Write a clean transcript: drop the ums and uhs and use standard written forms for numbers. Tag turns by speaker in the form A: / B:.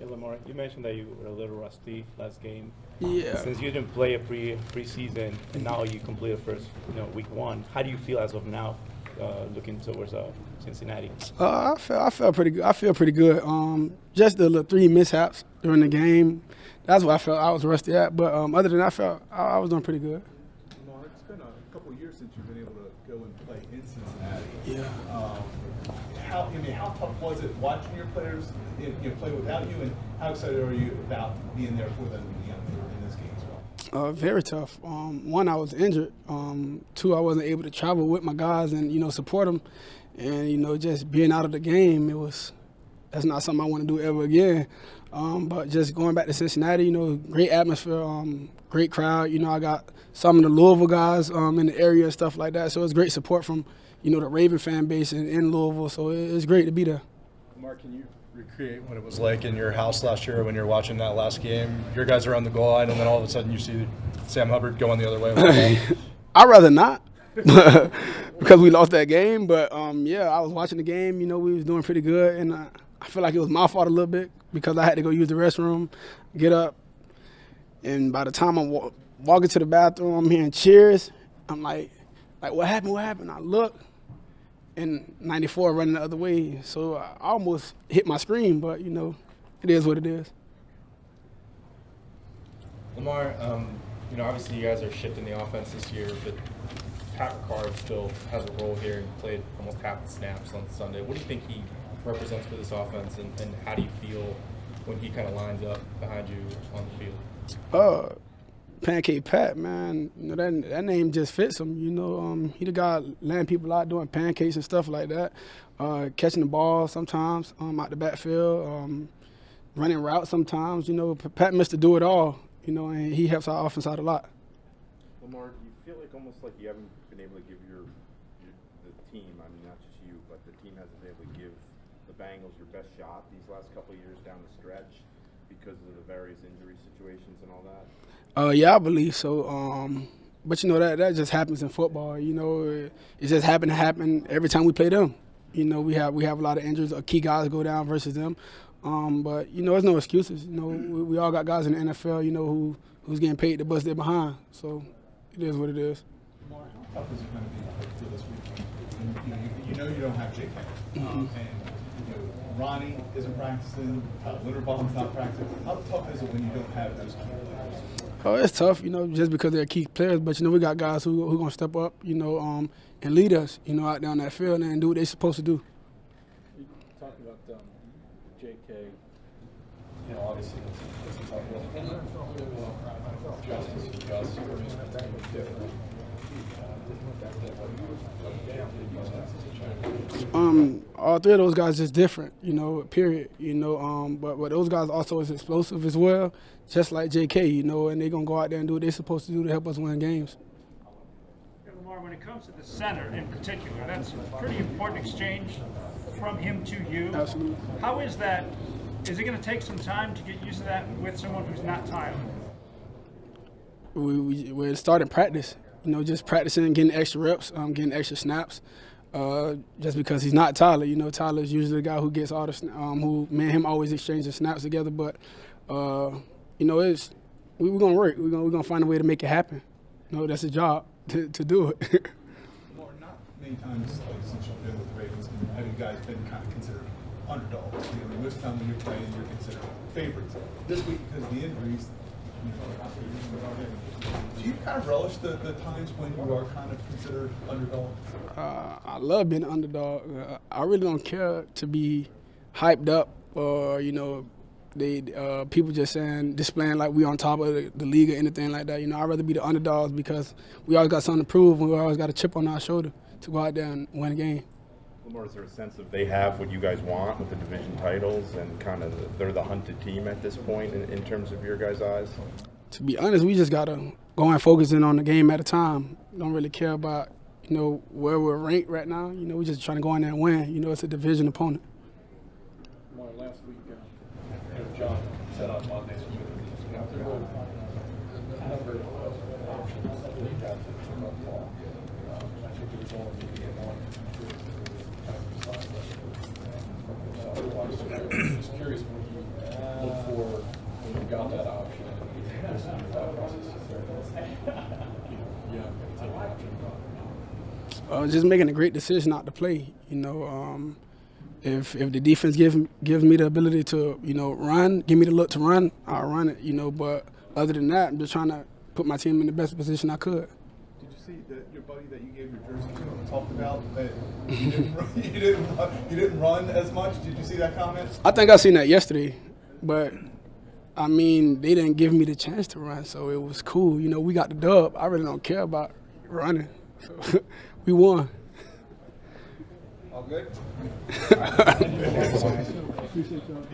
A: Hey, Lamar, you mentioned that you were a little rusty last game.
B: Yeah.
A: Since you didn't play a preseason and now you completed first, week one, how do you feel as of now, looking towards Cincinnati?
B: I felt pretty good. I feel pretty good. Just the little 3 mishaps during the game. That's what I felt I was rusty at. But other than that, I felt I was doing pretty good.
C: Lamar, it's been a couple of years since you've been able to go and play in Cincinnati.
B: Yeah.
C: How tough was it watching your players play without you, and how excited are you about being there for them in this game as well?
B: Very tough. One, I was injured. 2, I wasn't able to travel with my guys and support them. And just being out of the game, that's not something I want to do ever again. But just going back to Cincinnati, great atmosphere, great crowd. I got some of the Louisville guys in the area and stuff like that. So it's great support from the Raven fan base in Louisville. So it's great to be there.
D: Mark, can you recreate what it was like in your house last year when you're watching that last game? Your guys are on the goal line, and then all of a sudden you see Sam Hubbard going the other way.
B: I'd rather not because we lost that game. But, I was watching the game. We was doing pretty good. And I feel like it was my fault a little bit because I had to go use the restroom, get up. And by the time I'm walking to the bathroom, I'm hearing cheers. I'm like, what happened? What happened? I look. And 94 running the other way. So I almost hit my screen, but, it is what it is.
E: Lamar, obviously you guys are shifting the offense this year, but Pat Ricard still has a role here and played almost half the snaps on Sunday. What do you think he represents for this offense, and how do you feel when he kind of lines up behind you on the field?
B: Pancake Pat, man, that name just fits him. He the guy laying people out doing pancakes and stuff like that, catching the ball sometimes out the backfield, running routes sometimes. Pat missed to do it all. And he helps our offense out a lot.
F: Lamar, do you feel like almost like you haven't been able to give the team, I mean not just you, but the team hasn't been able to give the Bengals your best shot these last couple of years down the stretch because of the various injury situations and all that?
B: Yeah, I believe so. But that just happens in football. It just happened to happen every time we play them. We have a lot of injuries. Key guys go down versus them. But there's no excuses. We all got guys in the NFL. Who's getting paid to bust their behind. So it is what it is.
C: Lamar, how tough is it going to be for this week? You don't have J.K. And Ronnie isn't practicing. Linderbaum's not practicing. How tough is it when you don't have those key players?
B: Oh, it's tough, just because they're key players. But we got guys who gonna step up, and lead us, out down that field and do what they're supposed to do.
D: You talked about J.K. Obviously it's a tough one. Justice and Gus are different.
B: All 3 of those guys is different, period. But those guys also is explosive as well, just like JK, and they're gonna go out there and do what they're supposed to do to help us win games.
G: Lamar, when it comes to the center in particular, that's a pretty important exchange from him to you.
B: Absolutely.
G: How is that? Is it going to take some time to get used to that with someone who's not Tyler?
B: We're starting practice, just practicing, getting extra reps, getting extra snaps. Just because he's not Tyler, Tyler's usually the guy who gets all the who me and him always exchange the snaps together. But we're gonna work. We're gonna find a way to make it happen. That's a job to do it.
C: Lamar, not many times since you've been with the Ravens have you guys been kind of considered underdogs. Most time when you're playing, you're considered favorites. This week, because of the injuries, do you kind of relish the times when you are kind of considered underdogs?
B: I love being an underdog. I really don't care to be hyped up or people just displaying like we on top of the league or anything like that. I'd rather be the underdogs because we always got something to prove and we always got a chip on our shoulder to go out there and win a game.
F: Lamar, is there a sense of they have what you guys want with the division titles and kind of they're the hunted team at this point in terms of your guys' eyes?
B: To be honest, we just got to go and focus in on the game at a time. Don't really care about, where we're ranked right now. We're just trying to go in there and win. It's a division opponent.
D: More last week, John set up Mondays with a number of options that you got to turn up ball. I think it was only maybe one otherwise, just curious what you
B: Just making a great decision not to play. If the defense gives me the ability to run, give me the look to run, I'll run it. But other than that, I'm just trying to put my team in the best position I could.
C: Did you see that your buddy that you gave your jersey to talked about that you didn't run as much? Did you see that comment?
B: I think I seen that yesterday, but I mean they didn't give me the chance to run, so it was cool. We got the dub. I really don't care about running. So we won.
C: All good?
B: Appreciate y'all.